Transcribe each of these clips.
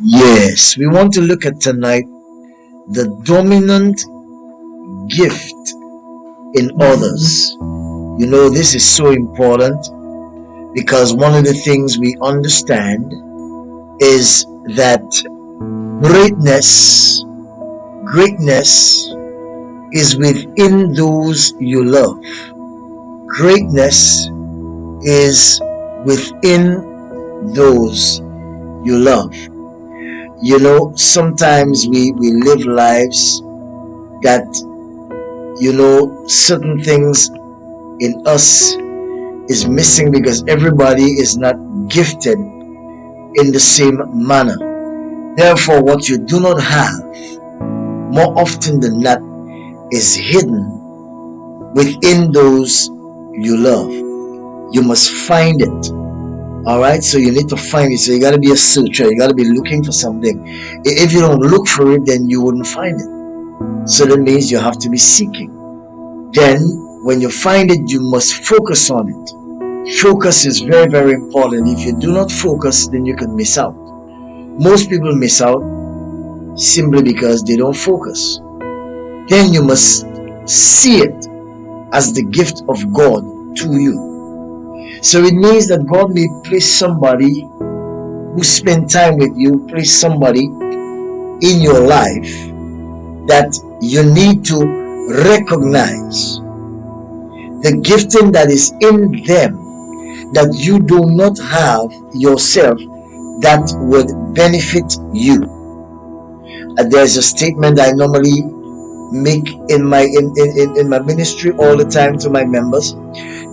Yes, we want to look at tonight the dominant gift in others. This is so important because one of the things we understand is that greatness, greatness is within those you love. Greatness is within those you love. Sometimes we live lives that, certain things in us is missing because everybody is not gifted in the same manner. Therefore, what you do not have, more often than not, is hidden within those you love. You must find it. Alright, so you need to find it. So you gotta be a searcher, you gotta be looking for something. If you don't look for it, then you wouldn't find it. So that means you have to be seeking. Then, when you find it, you must focus on it. Focus is very, very important. If you do not focus, then you can miss out. Most people miss out simply because they don't focus. Then you must see it as the gift of God to you. So it means that God may place somebody who spend time with you, place somebody in your life that you need to recognize the gifting that is in them that you do not have yourself that would benefit you. There's a statement I normally make in my ministry all the time to my members,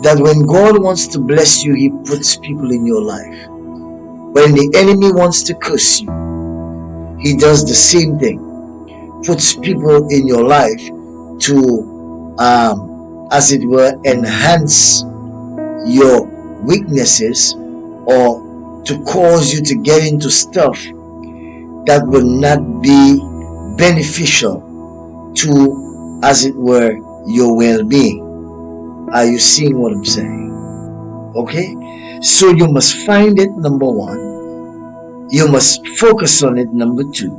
that when God wants to bless you, he puts people in your life. When the enemy wants to curse you, he does the same thing, puts people in your life to as it were enhance your weaknesses, or to cause you to get into stuff that will not be beneficial to, as it were, your well-being. Are you seeing what I'm saying? Okay, so you must find it, number one. You must focus on it, number two.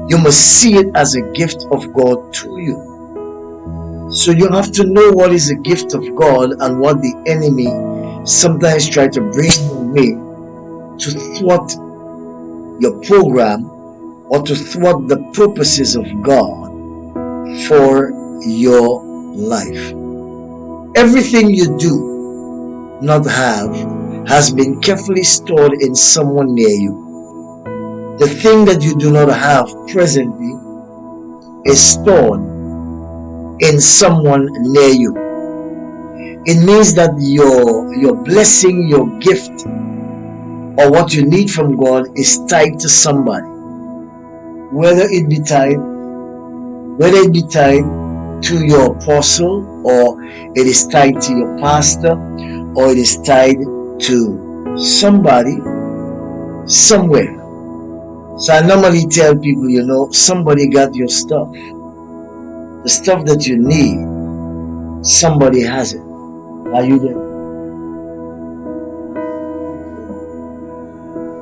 You must see it as a gift of God to you. So you have to know what is a gift of God and what the enemy sometimes try to bring your way to thwart your program or to thwart the purposes of God for your life. Everything you do not have has been carefully stored in someone near you. The thing that you do not have presently is stored in someone near you. It means that your blessing, your gift, or what you need from God is tied to somebody. Whether it be tied to your apostle, or it is tied to your pastor, or it is tied to somebody somewhere. So I normally tell people, somebody got your stuff. The stuff that you need, somebody has it. Are you there?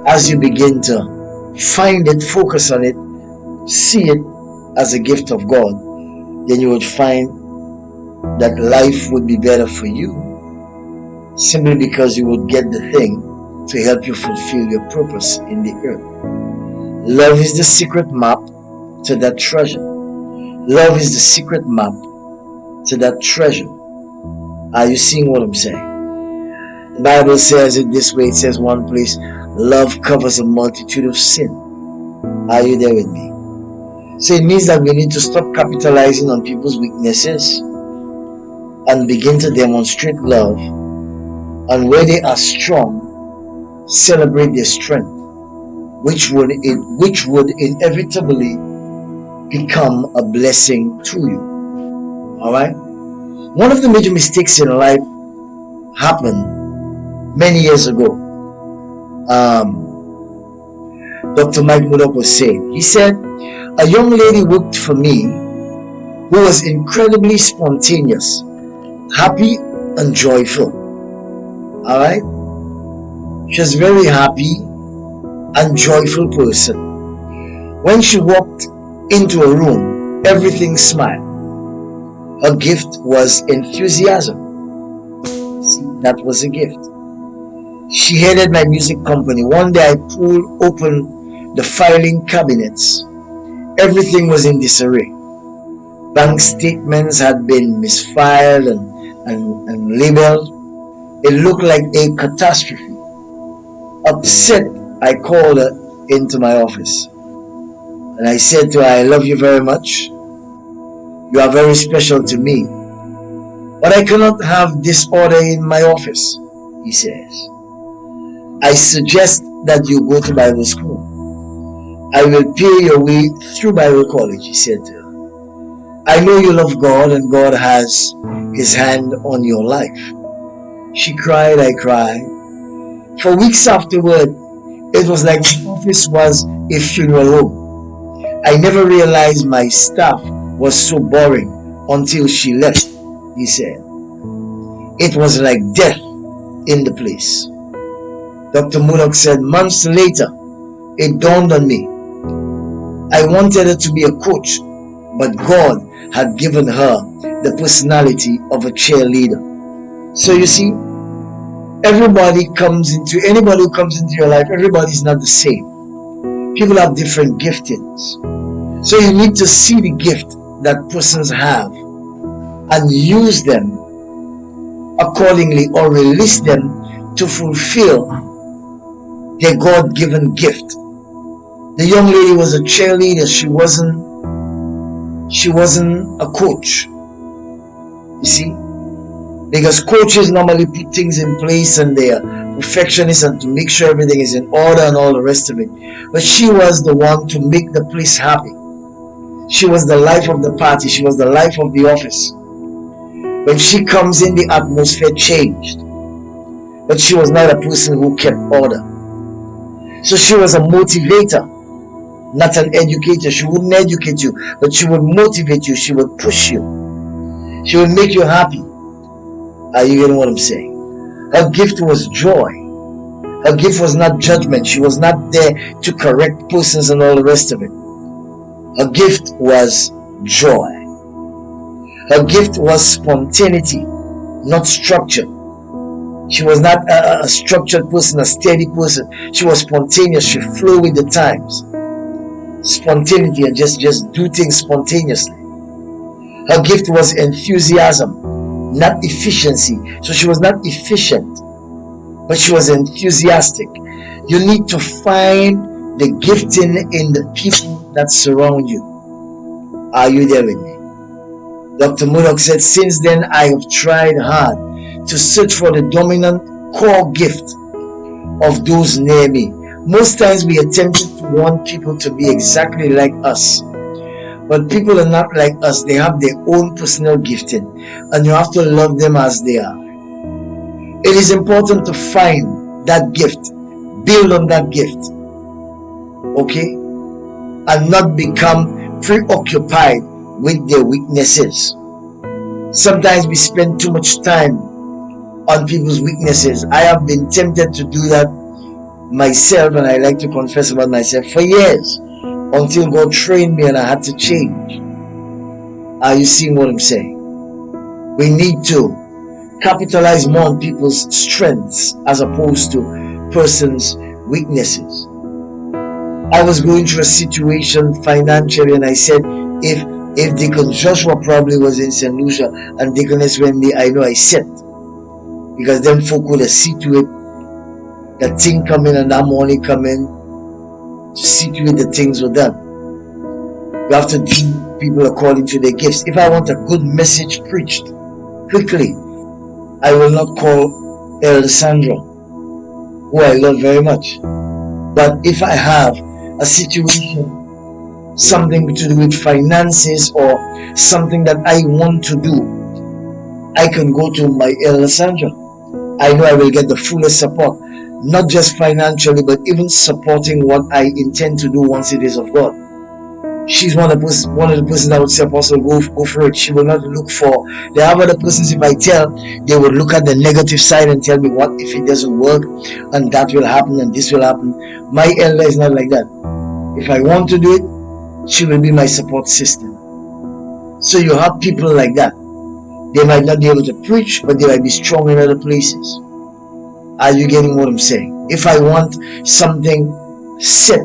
As you begin to find it, focus on it, see it as a gift of God, then you would find that life would be better for you, simply because you would get the thing to help you fulfill your purpose in the earth. Love is the secret map to that treasure. Love is the secret map to that treasure. Are you seeing what I'm saying? The Bible says it this way. It says one place, love covers a multitude of sin. Are you there with me? So it means that we need to stop capitalizing on people's weaknesses and begin to demonstrate love, and where they are strong, celebrate their strength, which would inevitably become a blessing to you. Alright? One of the major mistakes in life happened many years ago. Dr. Mike Murdoch was saying, he said, a young lady worked for me who was incredibly spontaneous, happy and joyful. Alright? She was very happy and joyful person. When she walked into a room, everything smiled. Her gift was enthusiasm. See, that was a gift. She headed my music company. One day I pulled open the filing cabinets. Everything was in disarray. Bank statements had been misfiled and labeled. It looked like a catastrophe. Upset, I called her into my office. And I said to her, I love you very much. You are very special to me. But I cannot have disorder in my office, he says. I suggest that you go to Bible school. I will pay your way through Bible college, he said to her. I know you love God and God has his hand on your life. She cried, I cried. For weeks afterward, it was like my office was a funeral home. I never realized my staff was so boring until she left, he said. It was like death in the place. Dr. Murdoch said, months later, it dawned on me. I wanted her to be a coach, but God had given her the personality of a cheerleader. So you see, anybody who comes into your life, everybody's not the same. People have different giftings. So you need to see the gift that persons have and use them accordingly, or release them to fulfill their God-given gift. The young lady was a cheerleader. She wasn't a coach. You see? Because coaches normally put things in place and they are perfectionists and to make sure everything is in order and all the rest of it. But she was the one to make the place happy. She was the life of the party. She was the life of the office. When she comes in, the atmosphere changed. But she was not a person who kept order. So she was a motivator, not an educator. She wouldn't educate you, but she would motivate you. She would push you. She would make you happy. Are you getting what I'm saying? Her gift was joy. Her gift was not judgment. She was not there to correct persons and all the rest of it. Her gift was joy. Her gift was spontaneity, not structure. She was not a structured person, a steady person. She was spontaneous. She flew with the times. Spontaneity, and just do things spontaneously. Her gift was enthusiasm, not efficiency. So she was not efficient, but she was enthusiastic. You need to find the gifting in the people that surround you. Are you there with me? Dr. Murdoch said, since then I have tried hard to search for the dominant core gift of those near me. Most times we are tempted to want people to be exactly like us. But people are not like us. They have their own personal gifting, and you have to love them as they are. It is important to find that gift, build on that gift, okay, and not become preoccupied with their weaknesses. Sometimes we spend too much time on people's weaknesses. I have been tempted to do that myself, and I like to confess about myself for years, until God trained me and I had to change. Are you seeing what I'm saying? We need to capitalize more on people's strengths as opposed to persons' weaknesses. I was going through a situation financially, and I said, if Deacon Joshua probably was in St. Lucia and Deaconess Wendy, I know I sent, because them folk would have see to it that thing come in and that money come in, to see to it the things were done. You have to do people according to their gifts. If I want a good message preached quickly, I will not call Elder Sandra, who I love very much. But if I have a situation, something to do with finances or something that I want to do, I can go to my Elder Sandra. I know I will get the fullest support, not just financially, but even supporting what I intend to do once it is of God. She's one of the persons that would say, Apostle, go for it. She will not look for the other persons. If I tell, they would look at the negative side and tell me, what if it doesn't work, and that will happen and this will happen. My elder is not like that. If I want to do it, she will be my support system. So you have people like that. They might not be able to preach, but they might be strong in other places. Are you getting what I'm saying? If I want something set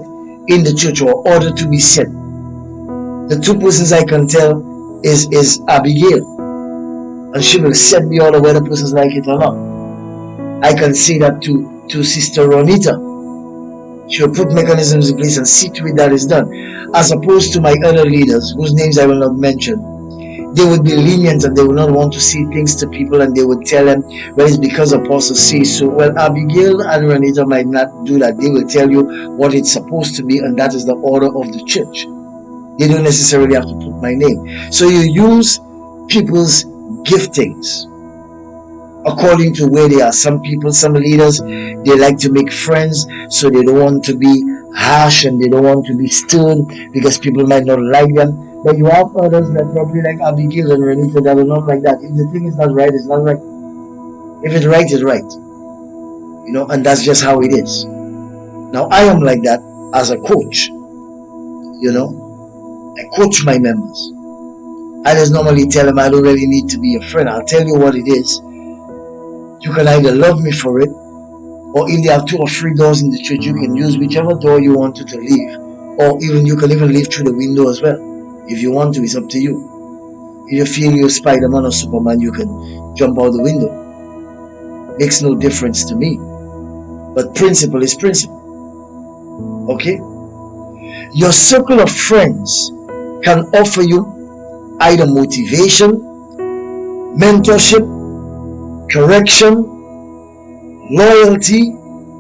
in the church or order to be set, the two persons I can tell is Abigail, and she will set me all the whether persons like it or not. I can say that to Sister Ronita. She will put mechanisms in place and see to it that is done. As opposed to my other leaders, whose names I will not mention, they would be lenient and they would not want to say things to people, and they would tell them, well, it's because Apostle says so. Well, Abigail and Ronita might not do that. They will tell you what it's supposed to be, and that is the order of the church. They don't necessarily have to put my name. So you use people's giftings according to where they are. Some people, some leaders, they like to make friends, so they don't want to be harsh and they don't want to be stern because people might not like them. But you have others that probably like Abigail and Renita that are not like that. If the thing is not right, it's not right. If it's right, it's right. You know, and that's just how it is. Now I am like that as a coach. You know, I coach my members. I just normally tell them I don't really need to be a friend. I'll tell you what it is. You can either love me for it, or if they have 2 or 3 doors in the church, you can use whichever door you want to leave. Or even you can even leave through the window as well. If you want to, it's up to you. If you feel you're Spider-Man or Superman, you can jump out the window. Makes no difference to me. But principle is principle. Okay? Your circle of friends can offer you either motivation, mentorship, correction, loyalty,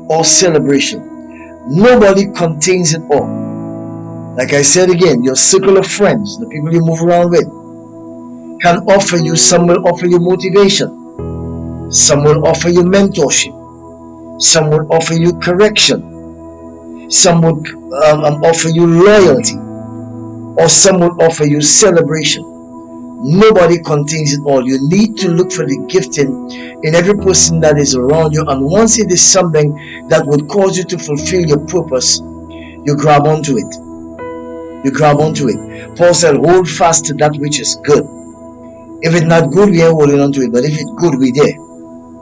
or celebration. Nobody contains it all. Like I said again, your circle of friends, the people you move around with, can offer you, some will offer you motivation, some will offer you mentorship, some will offer you correction, some will offer you loyalty, or some will offer you celebration. Nobody contains it all. You need to look for the gifting in every person that is around you, and once it is something that would cause you to fulfill your purpose, you grab onto it. You grab onto it. Paul said, hold fast to that which is good. If it's not good, we are holding on to it, but if it's good, we there.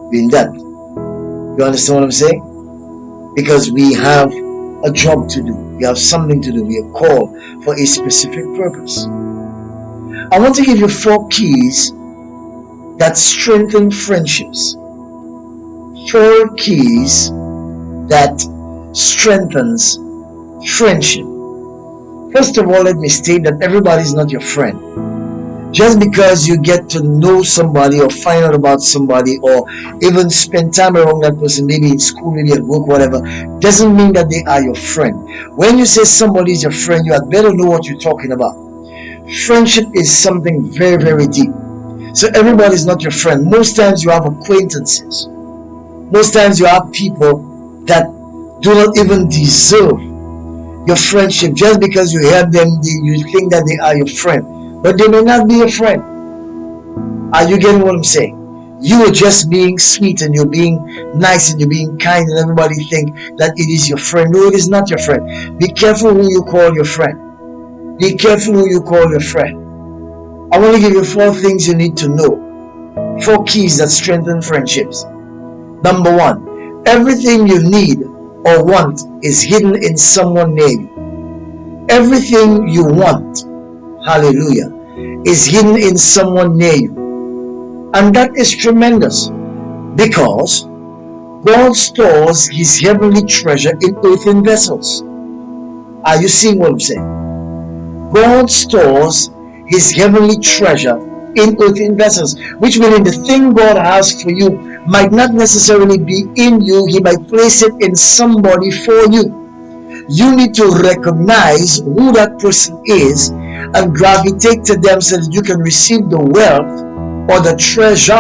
We in that. You understand what I'm saying? Because we have a job to do. We have something to do. We are called for a specific purpose. I want to give you 4 keys that strengthen friendships. 4 keys that strengthens friendship. First of all, let me state that everybody is not your friend. Just because you get to know somebody or find out about somebody or even spend time around that person, maybe in school, maybe at work, whatever, doesn't mean that they are your friend. When you say somebody is your friend, you had better know what you're talking about. Friendship is something very, very deep. So everybody is not your friend. Most times you have acquaintances. Most times you have people that do not even deserve your friendship. Just because you hear them, you think that they are your friend, but they may not be your friend. Are you getting what I'm saying? You are just being sweet and you're being nice and you're being kind, and everybody think that it is your friend. No, it is not your friend. Be careful who you call your friend. Be careful who you call your friend. I want to give you 4 things you need to know. 4 keys that strengthen friendships. Number 1, everything you need or want is hidden in someone near you. Everything you want, hallelujah, is hidden in someone near you. And that is tremendous, because God stores His heavenly treasure in earthen vessels. Are you seeing what I'm saying? God stores His heavenly treasure in earthen vessels, which means the thing God has for you might not necessarily be in you. He might place it in somebody for you. You need to recognize who that person is and gravitate to them so that you can receive the wealth or the treasure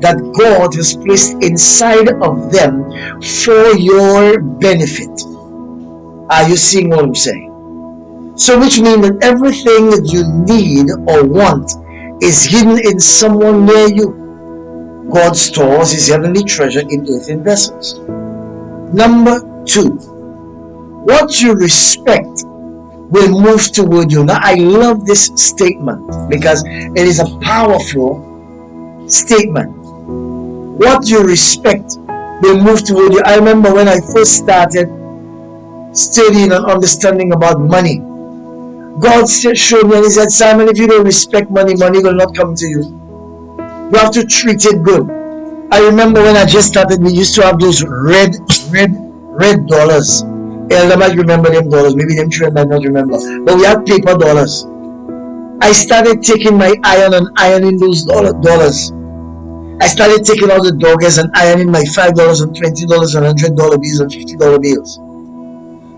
that God has placed inside of them for your benefit. Are you seeing what I'm saying? So which means that everything that you need or want is hidden in someone near you. God stores his heavenly treasure in earthen vessels. Number 2, what you respect will move toward you. Now I love this statement because it is a powerful statement. What you respect will move toward you. I remember when I first started studying and understanding about money, God showed me and he said, Simon, if you don't respect money, money will not come to you. You have to treat it good. I remember when I just started, we used to have those red dollars. Elder might remember them dollars, maybe them children might not remember. But we had paper dollars. I started taking my iron and ironing those dollars. I started taking all the doggers and ironing my $5 and $20 and $100 bills and $50 bills.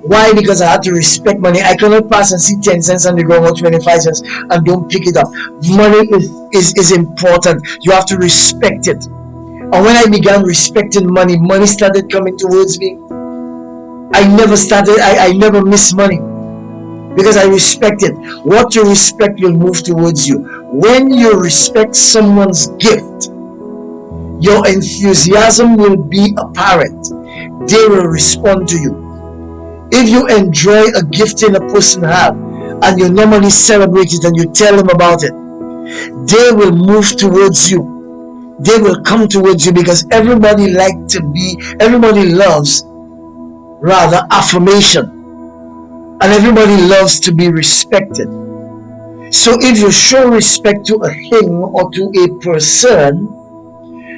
Why? Because I had to respect money. I cannot pass and see 10 cents on the ground or 25 cents and don't pick it up. Money is important. You have to respect it. And when I began respecting money, money started coming towards me. I never missed money because I respect it. What you respect will move towards you. When you respect someone's gift, your enthusiasm will be apparent. They will respond to you. If you enjoy a gifting a person has and you normally celebrate it and you tell them about it, they will move towards you. They will come towards you because everybody loves affirmation, and everybody loves to be respected. So if you show respect to a thing or to a person,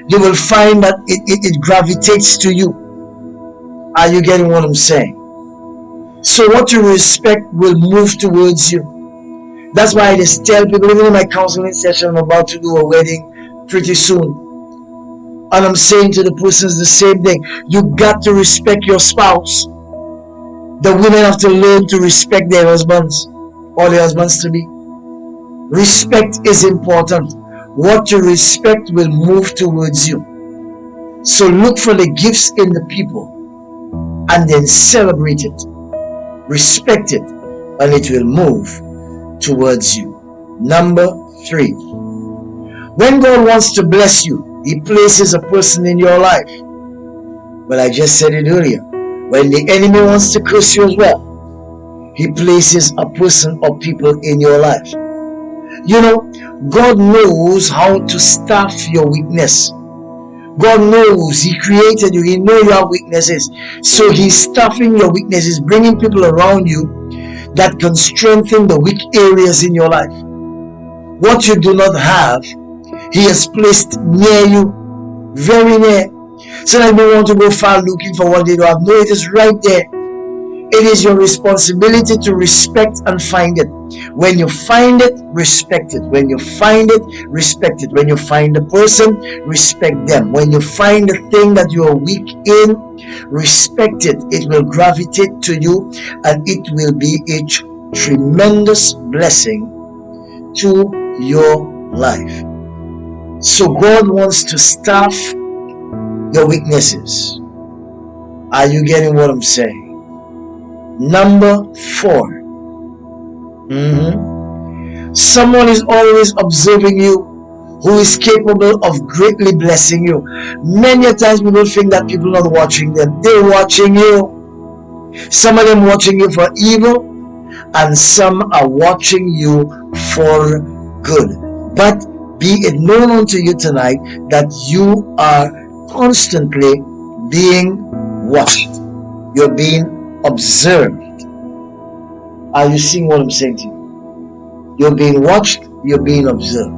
you will find that it gravitates to you. Are you getting what I'm saying? So what you respect will move towards you. That's why I just tell people, even in my counseling session, I'm about to do a wedding pretty soon, and I'm saying to the persons the same thing. You got to respect your spouse. The women have to learn to respect their husbands or their husbands to be. Respect is important. What you respect will move towards you. So look for the gifts in the people and then celebrate it. Respect it, and it will move towards you. Number 3, when God wants to bless you, he places a person in your life. But I just said it earlier, when the enemy wants to curse you as well, he places a person or people in your life. You know, God knows how to staff your weakness. God knows, he created you, he knows you have weaknesses. So he's staffing your weaknesses, bringing people around you that can strengthen the weak areas in your life. What you do not have, he has placed near you, very near. So that you don't want to go far looking for what they don't have. No, it is right there. It is your responsibility to respect and find it. When you find it, respect it. When you find it, respect it. When you find a person, respect them. When you find the thing that you are weak in, respect it. It will gravitate to you and it will be a tremendous blessing to your life. So God wants to staff your weaknesses. Are you getting what I'm saying? Number 4. Someone is always observing you who is capable of greatly blessing you. Many times people think that people are not watching them. They're watching you. Some of them watching you for evil, and some are watching you for good. But be it known unto you tonight that you are constantly being watched. You're being observed. Are you seeing what I'm saying to you? You're being watched, you're being observed.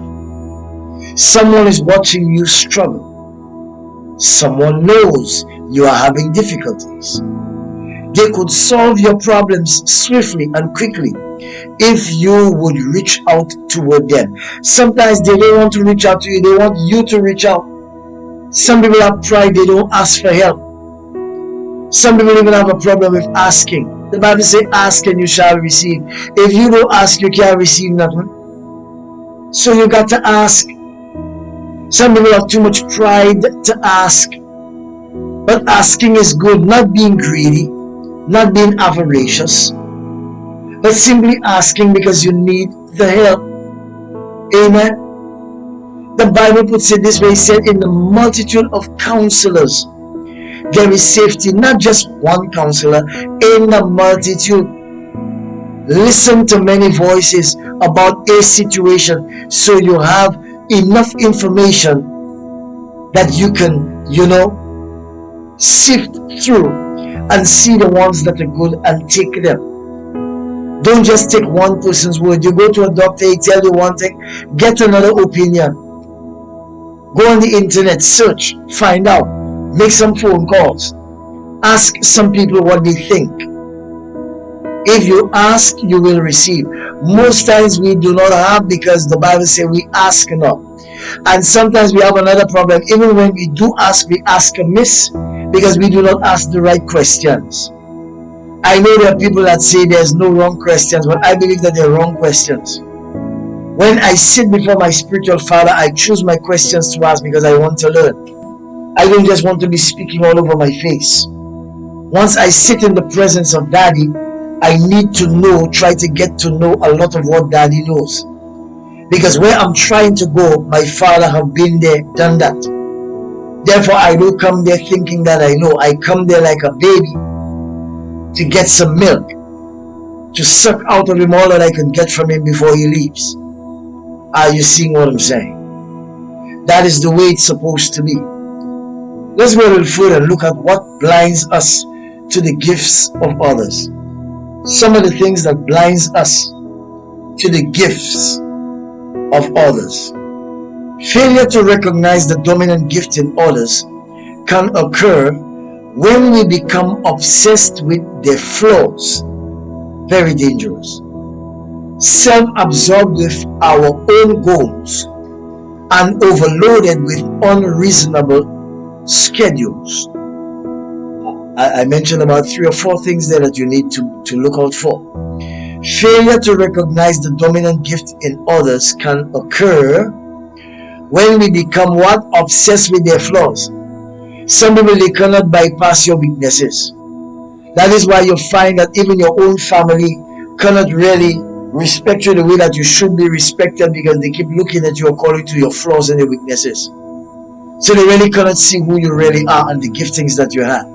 Someone is watching you struggle. Someone knows you are having difficulties. They could solve your problems swiftly and quickly if you would reach out toward them. Sometimes they don't want to reach out to you, they want you to reach out. Some people have pride, they don't ask for help. Some people even have a problem with asking. The Bible says, ask and you shall receive. If you don't ask, you can't receive nothing. So you got to ask. Some people have too much pride to ask. But asking is good, not being greedy, not being avaricious. but simply asking because you need the help. Amen. The Bible puts it this way, it said, in the multitude of counselors, there is safety. Not just one counselor, in the multitude. Listen to many voices about a situation so you have enough information that you can, sift through and see the ones that are good and take them. Don't just take one person's word. You go to a doctor, he tell you one thing, get another opinion. Go on the internet, search, find out, make some phone calls, ask some people what they think. If you ask, you will receive. Most times we do not have because the Bible says we ask not. And sometimes we have another problem. Even when we do ask, we ask amiss because we do not ask the right questions. I know there are people that say there's no wrong questions, but I believe that there are wrong questions. When I sit before my spiritual father, I choose my questions to ask because I want to learn. I don't just want to be speaking all over my face. Once I sit in the presence of Daddy, I need to know, try to get to know a lot of what Daddy knows. Because where I'm trying to go, my father have been there, done that. Therefore, I don't come there thinking that I know. I come there like a baby to get some milk, to suck out of him all that I can get from him before he leaves. Are you seeing what I'm saying? That is the way it's supposed to be. Let's go a little further and look at what blinds us to the gifts of others. Some of the things that blinds us to the gifts of others. Failure to recognize the dominant gift in others can occur when we become obsessed with their flaws. Very dangerous. Self-absorbed with our own goals and overloaded with unreasonable schedules. I mentioned about 3 or 4 things there that you need to look out for. Failure to recognize the dominant gift in others can occur when we become what? Obsessed with their flaws. Some people, they cannot bypass your weaknesses. That is why you find that even your own family cannot really respect you the way that you should be respected because they keep looking at you according to your flaws and your weaknesses. So they really cannot see who you really are and the giftings that you have.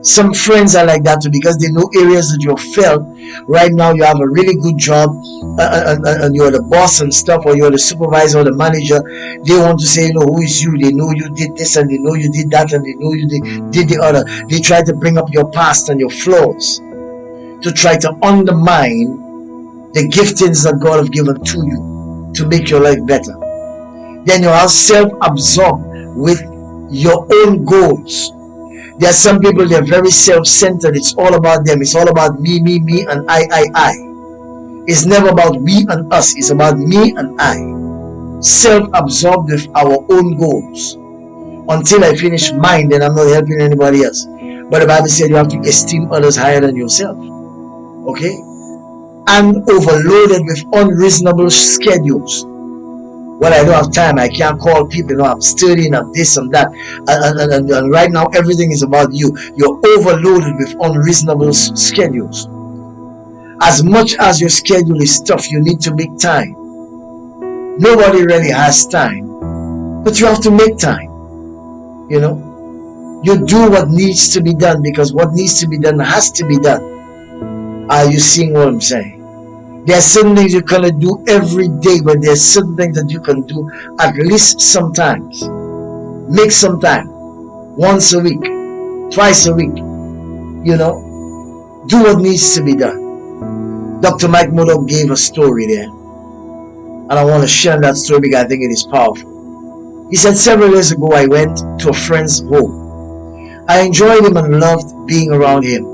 Some friends are like that too because they know areas that you failed. Right now you have a really good job and you're the boss and stuff, or you're the supervisor or the manager. They want to say, who is you? They know you did this and they know you did that and they know you did the other. They try to bring up your past and your flaws to try to undermine the giftings that God have given to you to make your life better. Then you are self-absorbed with your own goals. There are some people, they're very self-centered. It's all about them. It's all about me, and I. It's never about we and us. It's about me and I. Self-absorbed with our own goals. Until I finish mine, then I'm not helping anybody else. But the Bible said you have to esteem others higher than yourself. Okay? And overloaded with unreasonable schedules. Well, I don't have time. I can't call people. I'm studying. I'm this and that. And right now, everything is about you. You're overloaded with unreasonable schedules. As much as your schedule is tough, you need to make time. Nobody really has time. But you have to make time. You do what needs to be done because what needs to be done has to be done. Are you seeing what I'm saying? There are certain things you cannot do every day, but there are certain things that you can do at least sometimes. Make some time. Once a week. Twice a week. Do what needs to be done. Dr. Mike Murdock gave a story there. And I want to share that story because I think it is powerful. He said, several years ago, I went to a friend's home. I enjoyed him and loved being around him.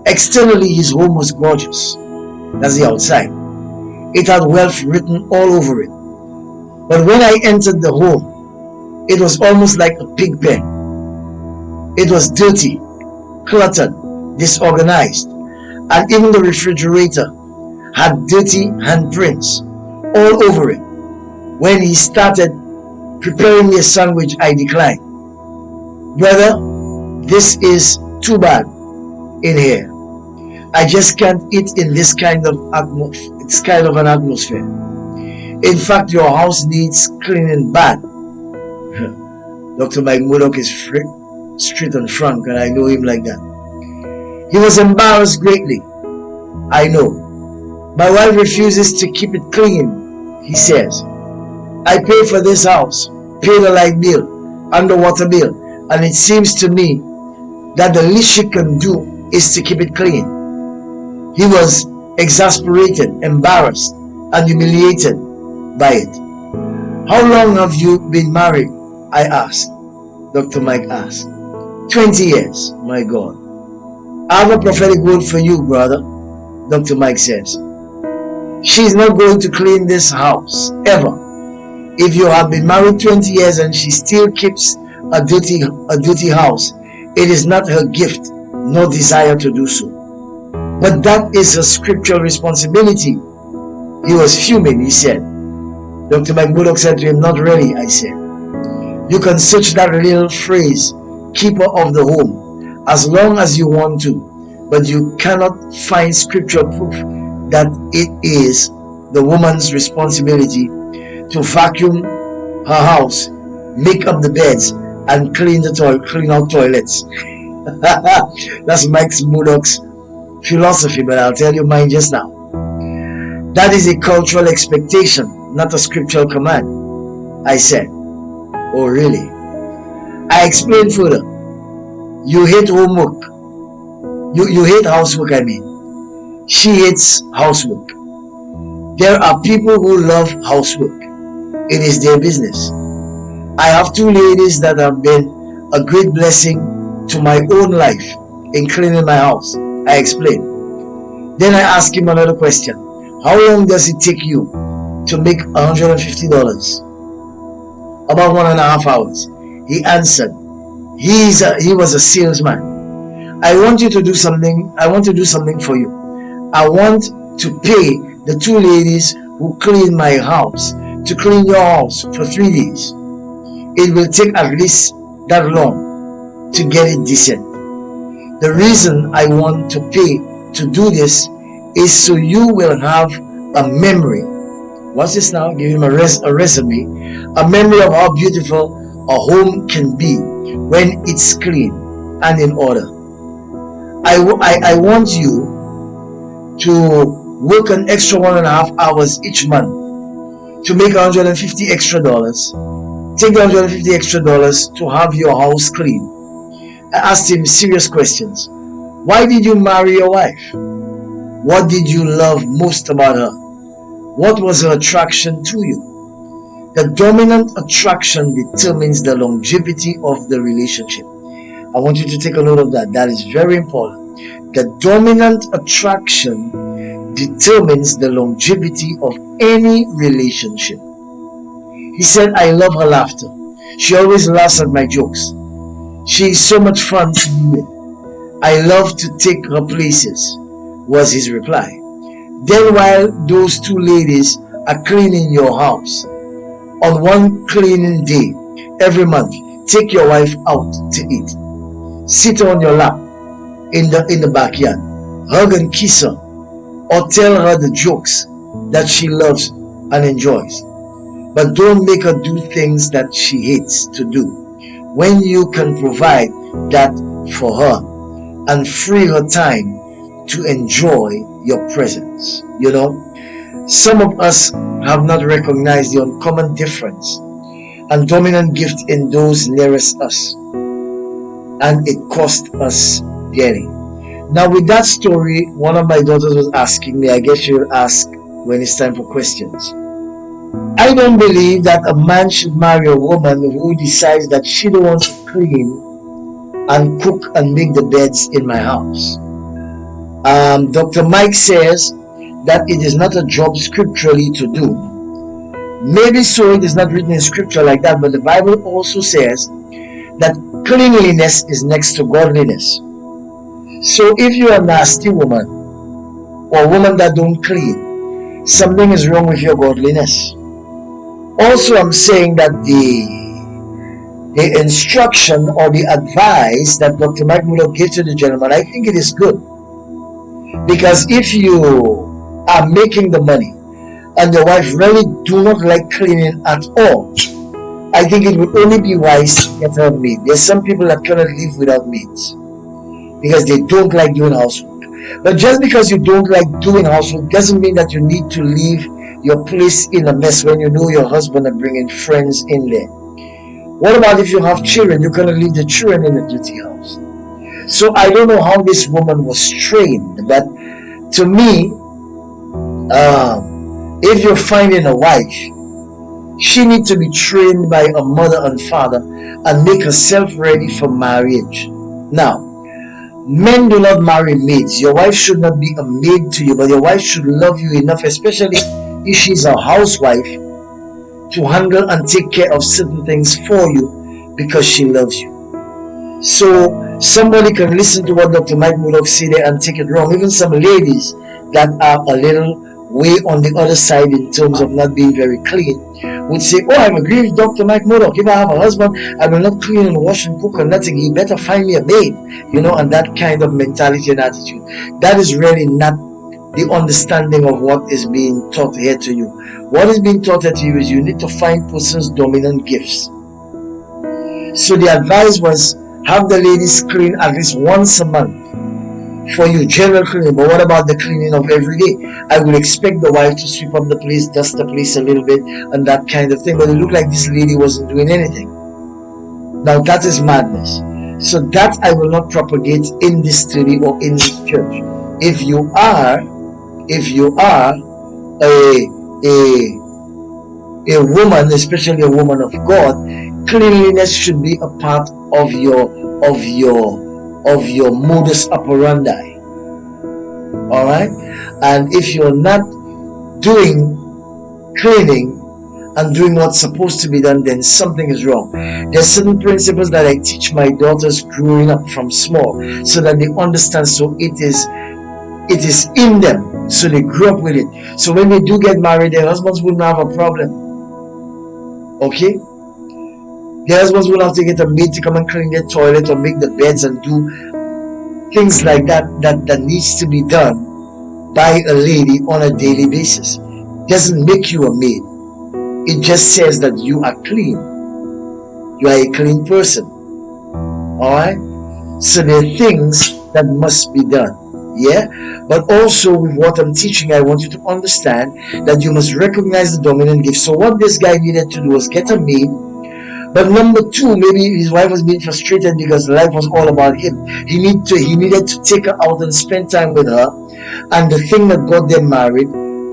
Externally, his home was gorgeous. That's the outside. It had wealth written all over it. But when I entered the home, it was almost like a pig pen. It was dirty, cluttered, disorganized, and even the refrigerator had dirty handprints all over it. When he started preparing me a sandwich, I declined. Brother, this is too bad in here. I just can't eat in this kind of it's kind of an atmosphere. In fact, your house needs cleaning bad. Dr. Mike Murdoch is straight and frank, and I know him like that. He was embarrassed greatly. I know. My wife refuses to keep it clean, he says. I pay for this house, pay the light bill, underwater bill, and it seems to me that the least she can do is to keep it clean. He was exasperated, embarrassed, and humiliated by it. How long have you been married? I asked. Dr. Mike asked. 20 years, my God. I have a prophetic word for you, brother, Dr. Mike says. She's not going to clean this house, ever. If you have been married 20 years and she still keeps a dirty house, it is not her gift, nor desire to do so. But that is her scriptural responsibility. He was fuming, he said. Dr. Mike Murdoch said to him, not really, I said. You can search that little phrase, keeper of the home, as long as you want to, but you cannot find scriptural proof that it is the woman's responsibility to vacuum her house, make up the beds, and clean out toilets. That's Mike Murdoch's philosophy, but I'll tell you mine just now. That is a cultural expectation, not a scriptural command, I said. Oh, really? I explained further. You hate homework. You hate housework, I mean. She hates housework. There are people who love housework. It is their business. I have two ladies that have been a great blessing to my own life in cleaning my house, I explained. Then I asked him another question. How long does it take you to make $150? About 1.5 hours. He answered. He was a salesman. I want you to do something. I want to do something for you. I want to pay the two ladies who clean my house to clean your house for 3 days. It will take at least that long to get it decent. The reason I want to pay to do this is so you will have a memory. What's this now? Give him a resume. A memory of how beautiful a home can be when it's clean and in order. I want you to work an extra 1.5 hours each month to make $150 extra. Take the $150 extra to have your house clean. I asked him serious questions. Why did you marry your wife? What did you love most about her? What was her attraction to you? The dominant attraction determines the longevity of the relationship. I want you to take a note of that. That is very important. The dominant attraction determines the longevity of any relationship. He said, I love her laughter. She always laughs at my jokes. She is so much fun to be with. I love to take her places, was his reply. Then while those two ladies are cleaning your house, on one cleaning day every month, take your wife out to eat. Sit on your lap in the backyard, hug and kiss her, or tell her the jokes that she loves and enjoys. But don't make her do things that she hates to do when you can provide that for her and free her time to enjoy your presence. You know, some of us have not recognized the uncommon difference and dominant gift in those nearest us, and it cost us dearly. Now, with that story, one of my daughters was asking me, I guess she will ask when it's time for questions. I don't believe that a man should marry a woman who decides that she don't want to clean and cook and make the beds in my house. Dr. Mike says that it is not a job scripturally to do. Maybe so, it is not written in scripture like that, but the Bible also says that cleanliness is next to godliness. So if you're a nasty woman or a woman that don't clean, something is wrong with your godliness. Also, I'm saying that the instruction or the advice that Dr. Mike Murdoch gave to the gentleman, I think it is good. Because if you are making the money and your wife really do not like cleaning at all, I think it would only be wise to get her a maid. There's some people that cannot live without maids because they don't like doing housework. But just because you don't like doing housework doesn't mean that you need to leave your place in a mess when you know your husband are bringing friends in there. What about if you have children? You cannot leave the children in the dirty house. So I don't know how this woman was trained, but to me, if you're finding a wife, she needs to be trained by a mother and father and make herself ready for marriage. Now, men do not marry maids. Your wife should not be a maid to you, but your wife should love you enough, especially if she's a housewife, to handle and take care of certain things for you because she loves you. So somebody can listen to what Dr. Mike Murdock said there and take it wrong. Even some ladies that are a little way on the other side in terms of not being very clean would say, oh, I agree with Dr. Mike Murdock. If I have a husband, I will not clean and wash and cook and nothing. He better find me a maid, and that kind of mentality and attitude. That is really not the understanding of what is being taught here to you. What is being taught here to you is you need to find persons' dominant gifts. So the advice was, have the ladies clean at least once a month for you, general cleaning. But what about the cleaning of every day? I would expect the wife to sweep up the place, dust the place a little bit, and that kind of thing. But it looked like this lady wasn't doing anything. Now that is madness. So that I will not propagate in this study or in this church. If you are a woman, especially a woman of God, cleanliness should be a part of your modus operandi. All right, and if you're not doing cleaning and doing what's supposed to be done, then something is wrong. There's certain principles that I teach my daughters growing up from small, so that they understand. So it is in them, so they grew up with it. So when they do get married, their husbands wouldn't have a problem. Okay, their husbands will have to get a maid to come and clean their toilet or make the beds and do things like that needs to be done by a lady on a daily basis. Doesn't make you a maid. It just says that you are clean. You are a clean person. Alright? So there are things that must be done. Yeah? But also with what I'm teaching, I want you to understand that you must recognize the dominant gift. So what this guy needed to do was get a maid. But number two, maybe his wife was being frustrated because life was all about him. He needed to take her out and spend time with her. And the thing that got them married,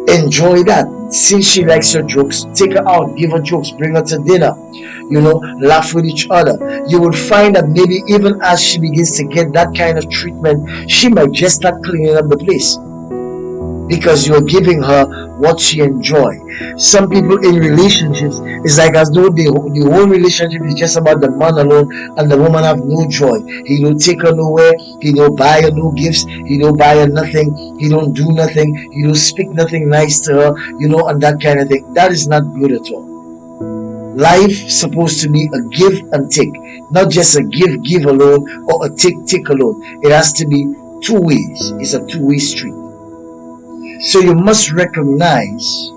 enjoy that. Since she likes her jokes, take her out, give her jokes, bring her to dinner, laugh with each other. You will find that maybe even as she begins to get that kind of treatment, she might just start cleaning up the place, because you're giving her what she enjoys. Some people in relationships, it's like as though the whole relationship is just about the man alone and the woman have no joy. He don't take her nowhere. He don't buy her no gifts. He don't buy her nothing. He don't do nothing. He don't speak nothing nice to her, and that kind of thing. That is not good at all. Life supposed to be a give and take, not just a give alone or a take alone. It has to be two ways. It's a two-way street. So you must recognize,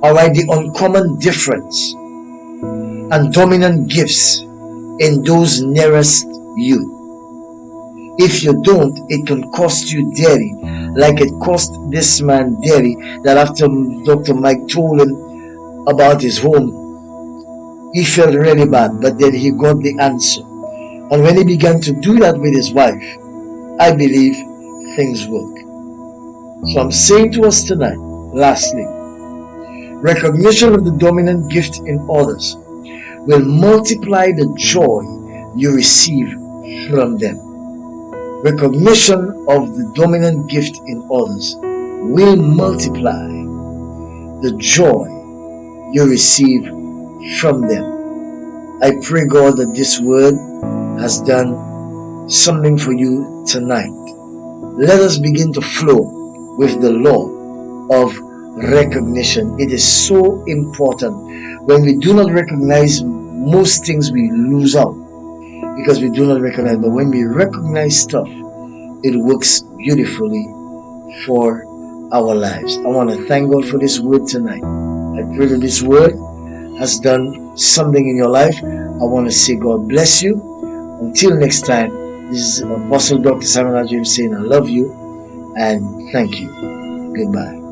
the uncommon difference and dominant gifts in those nearest you. If you don't, it can cost you dearly, like it cost this man dearly, that after Dr. Mike told him about his home, he felt really bad, but then he got the answer. And when he began to do that with his wife, I believe things work. So I'm saying to us tonight, lastly, recognition of the dominant gift in others will multiply the joy you receive from them. Recognition of the dominant gift in others will multiply the joy you receive from them. I pray, God, that this word has done something for you tonight. Let us begin to flow with the law of recognition. It is so important. When we do not recognize most things, we lose out because we do not recognize. But when we recognize stuff, it works beautifully for our lives. I want to thank God for this word tonight. I pray that this word has done something in your life. I want to say God bless you. Until next time, this is Apostle Dr. Samuel James saying I love you and thank you. Goodbye.